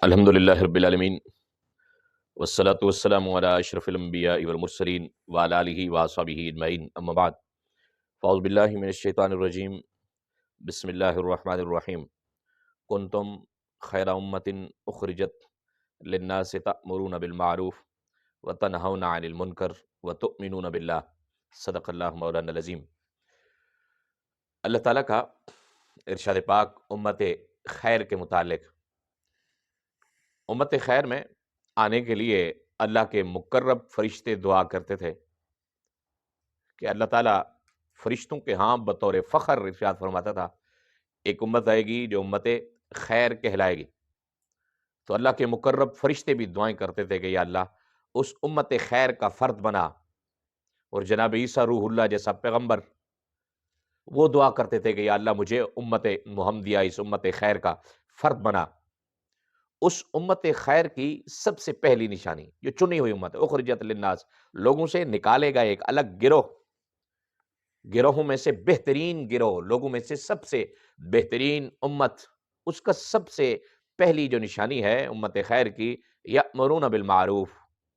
الحمدللہ رب العالمین والصلاة والسلام علی اشرف الانبیاء والمرسلین وعلی آلہ وصحبہ اجمعین اما بعد فاعوذ باللہ من الشیطان الرجیم بسم اللہ الرحمن الرحیم کنتم خیر امۃ اخرجت للناس تأمرون بالمعروف وتنہون عن المنکر وتؤمنون باللہ صدق اللہ مولانا العظیم۔ اللہ تعالیٰ کا ارشاد پاک امت خیر کے متعلق، امت خیر میں آنے کے لیے اللہ کے مقرب فرشتے دعا کرتے تھے کہ اللہ تعالیٰ فرشتوں کے ہاں بطور فخر ارشاد فرماتا تھا ایک امت آئے گی جو امت خیر کہلائے گی، تو اللہ کے مقرب فرشتے بھی دعائیں کرتے تھے کہ یا اللہ اس امت خیر کا فرد بنا، اور جناب عیسیٰ روح اللہ جیسا پیغمبر وہ دعا کرتے تھے کہ یا اللہ مجھے امت محمدیہ اس امت خیر کا فرد بنا۔ اس امت خیر کی سب سے پہلی نشانی جو چنی ہوئی امت اخرجت للناس، لوگوں سے نکالے گا ایک الگ گروہ، گروہوں میں سے بہترین گروہ، لوگوں میں سے سب سے بہترین امت، اس کا سب سے پہلی جو نشانی ہے امت خیر کی، یأمرون بالمعروف،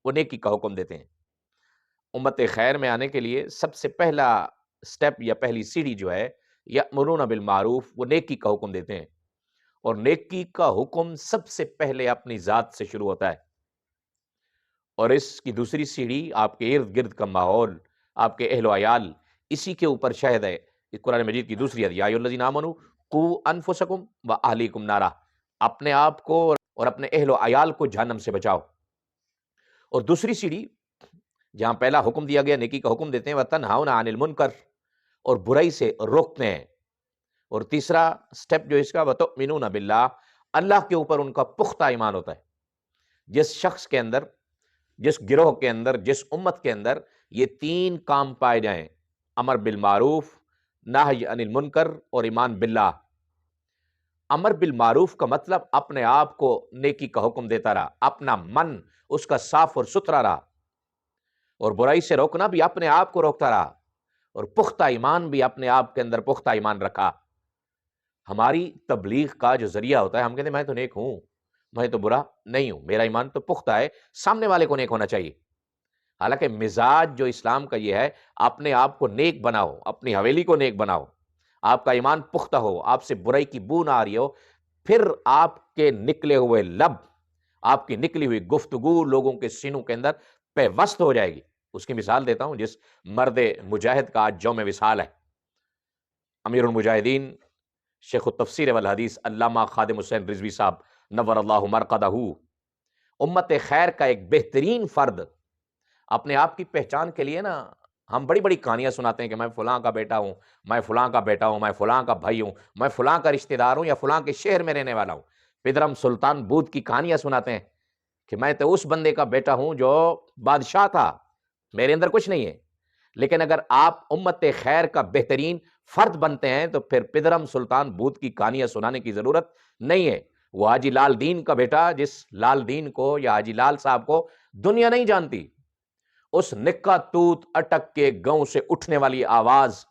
وہ نیکی کا حکم دیتے ہیں۔ امت خیر میں آنے کے لیے سب سے پہلا سٹیپ یا پہلی سیڑھی جو ہے یأمرون بالمعروف، وہ نیکی کا حکم دیتے ہیں، اور نیکی کا حکم سب سے پہلے اپنی ذات سے شروع ہوتا ہے، اور اس کی دوسری سیڑھی آپ کے ارد گرد کا ماحول، آپ کے اہل و عیال، اسی کے اوپر شاہد ہے کہ قرآن مجید کی دوسری آیت یا ایھا الذین آمنوا قوا انفسکم واہلیکم نارا، اپنے آپ کو اور اپنے اہل و عیال کو جہنم سے بچاؤ۔ اور دوسری سیڑھی جہاں پہلا حکم دیا گیا نیکی کا حکم دیتے ہیں وتنہون عن المنکر، اور برائی سے روکتے ہیں، اور تیسرا سٹیپ جو اس کا وتؤمنون باللہ، اللہ کے اوپر ان کا پختہ ایمان ہوتا ہے۔ جس شخص کے اندر، جس گروہ کے اندر، جس امت کے اندر یہ تین کام پائے جائیں، امر بالمعروف، نہی عن المنکر اور ایمان باللہ۔ امر بالمعروف کا مطلب اپنے آپ کو نیکی کا حکم دیتا رہا، اپنا من اس کا صاف اور ستھرا رہا، اور برائی سے روکنا بھی اپنے آپ کو روکتا رہا، اور پختہ ایمان بھی اپنے آپ کے اندر پختہ ایمان رکھا۔ ہماری تبلیغ کا جو ذریعہ ہوتا ہے، ہم کہتے ہیں میں تو نیک ہوں، میں تو برا نہیں ہوں، میرا ایمان تو پختہ ہے، سامنے والے کو نیک ہونا چاہیے۔ حالانکہ مزاج جو اسلام کا یہ ہے، اپنے آپ کو نیک بناؤ، اپنی حویلی کو نیک بناؤ، آپ کا ایمان پختہ ہو، آپ سے برائی کی بو نہ آ رہی ہو، پھر آپ کے نکلے ہوئے لب، آپ کی نکلی ہوئی گفتگو لوگوں کے سینوں کے اندر پیوست ہو جائے گی۔ اس کی مثال دیتا ہوں، جس مرد مجاہد کا آج یوم وصال ہے، امیر المجاہدین شیخ التفسیر والحدیث علامہ خادم حسین رضوی صاحب نور اللہ مرقدہ، امت خیر کا ایک بہترین فرد۔ اپنے آپ کی پہچان کے لیے نا ہم بڑی بڑی کہانیاں سناتے ہیں کہ میں فلاں کا بیٹا ہوں، میں فلاں کا بیٹا ہوں، میں فلاں کا بھائی ہوں، میں فلاں کا رشتہ دار ہوں، یا فلاں کے شہر میں رہنے والا ہوں۔ پدرم سلطان بود کی کہانیاں سناتے ہیں کہ میں تو اس بندے کا بیٹا ہوں جو بادشاہ تھا، میرے اندر کچھ نہیں ہے۔ لیکن اگر آپ امت خیر کا بہترین فرد بنتے ہیں تو پھر پدرم سلطان بود کی کہانیاں سنانے کی ضرورت نہیں ہے۔ وہ حاجی لال دین کا بیٹا، جس لال دین کو یا حاجی لال صاحب کو دنیا نہیں جانتی، اس نکا توت اٹک کے گاؤں سے اٹھنے والی آواز،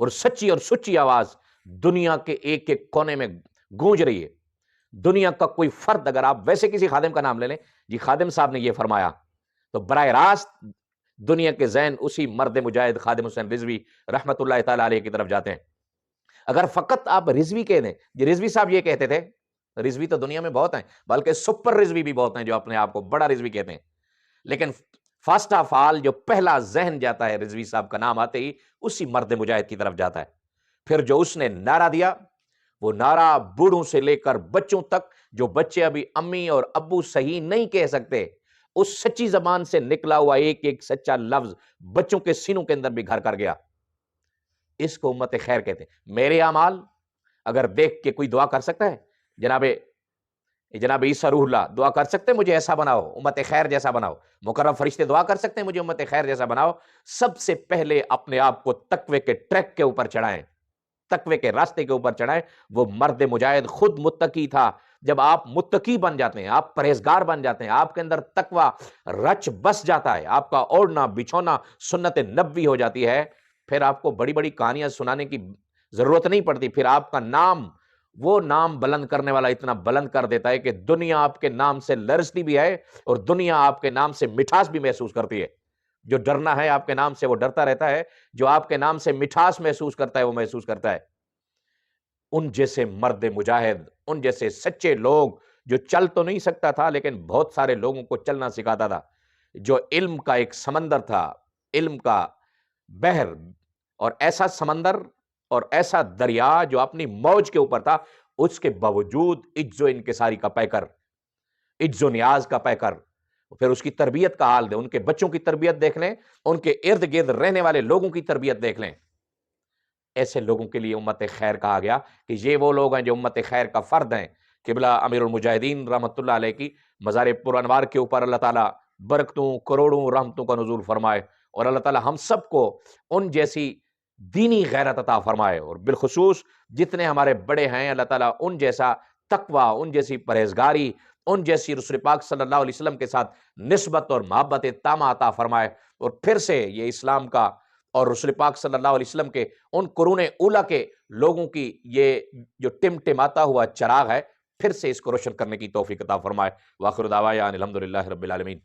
اور سچی اور سچی آواز دنیا کے ایک ایک کونے میں گونج رہی ہے۔ دنیا کا کوئی فرد، اگر آپ ویسے کسی خادم کا نام لے لیں، جی خادم صاحب نے یہ فرمایا، تو براہ راست دنیا کے ذہن اسی مرد مجاہد خادم حسین رضوی رحمت اللہ تعالی علیہ کی طرف جاتے ہیں۔ اگر فقط آپ رضوی کہہ دیں، جی رضوی صاحب یہ کہتے تھے، رضوی تو دنیا میں بہت ہیں، بلکہ سپر رضوی بھی بہت ہیں جو اپنے آپ کو بڑا رضوی کہتے ہیں، لیکن فرسٹ آف آل جو پہلا ذہن جاتا ہے رضوی صاحب کا نام آتے ہی اسی مرد مجاہد کی طرف جاتا ہے۔ پھر جو اس نے نعرہ دیا، وہ نعرہ بوڑھوں سے لے کر بچوں تک، جو بچے ابھی امی اور ابو صحیح نہیں کہہ سکتے، اس سچی زبان سے نکلا ہوا ایک ایک سچا لفظ بچوں کے سینوں کے اندر بھی گھر کر گیا۔ اس کو امت خیر کہتے ہیں۔ میرے اعمال اگر دیکھ کے کوئی دعا کر سکتا ہے، جناب عیسیٰ روح اللہ دعا کر سکتے ہیں مجھے ایسا بناؤ، امت خیر جیسا بناؤ، مقرب فرشتے دعا کر سکتے ہیں مجھے امت خیر جیسا بناؤ، سب سے پہلے اپنے آپ کو تقوی کے ٹریک کے اوپر چڑھائیں، تقوی کے راستے کے اوپر چڑھائیں۔ وہ مرد مجاہد خود متقی تھا۔ جب آپ متقی بن جاتے ہیں، آپ پرہیزگار بن جاتے ہیں، آپ کے اندر تقوی رچ بس جاتا ہے، آپ کا اوڑھنا بچھونا سنت نبوی ہو جاتی ہے، پھر آپ کو بڑی بڑی کہانیاں سنانے کی ضرورت نہیں پڑتی، پھر آپ کا نام وہ نام بلند کرنے والا اتنا بلند کر دیتا ہے کہ دنیا آپ کے نام سے لرزتی بھی ہے اور دنیا آپ کے نام سے مٹھاس بھی محسوس کرتی ہے۔ جو ڈرنا ہے آپ کے نام سے وہ ڈرتا رہتا ہے، جو آپ کے نام سے مٹھاس محسوس کرتا ہے وہ محسوس کرتا ہے۔ ان جیسے مرد مجاہد، ان جیسے سچے لوگ، جو چل تو نہیں سکتا تھا لیکن بہت سارے لوگوں کو چلنا سکھاتا تھا، جو علم کا ایک سمندر تھا، علم کا بحر، اور ایسا سمندر اور ایسا دریا جو اپنی موج کے اوپر تھا، اس کے باوجود عجز و انکساری کا پیکر، عجز و نیاز کا پیکر۔ پھر اس کی تربیت کا حال دے، ان کے بچوں کی تربیت دیکھ لیں، ان کے ارد گرد رہنے والے لوگوں کی تربیت دیکھ لیں۔ ایسے لوگوں کے لیے امت خیر کہا گیا کہ یہ وہ لوگ ہیں جو امت خیر کا فرد ہیں۔ قبلہ امیر المجاہدین رحمۃ اللہ علیہ کی مزار پر انوار کے اوپر اللہ تعالیٰ برکتوں کروڑوں رحمتوں کا نزول فرمائے، اور اللہ تعالیٰ ہم سب کو ان جیسی دینی غیرت عطا فرمائے، اور بالخصوص جتنے ہمارے بڑے ہیں اللہ تعالیٰ ان جیسا تقوی، ان جیسی پرہیزگاری، ان جیسی رسول پاک صلی اللہ علیہ وسلم کے ساتھ نسبت اور محبت تامہ عطا فرمائے، اور پھر سے یہ اسلام کا اور رسول پاک صلی اللہ علیہ وسلم کے ان قرون اولیٰ کے لوگوں کی یہ جو ٹمٹماتا ہوا چراغ ہے، پھر سے اس کو روشن کرنے کی توفیق عطا فرمائے۔ وآخر دعوانا ان الحمد للہ رب العالمین۔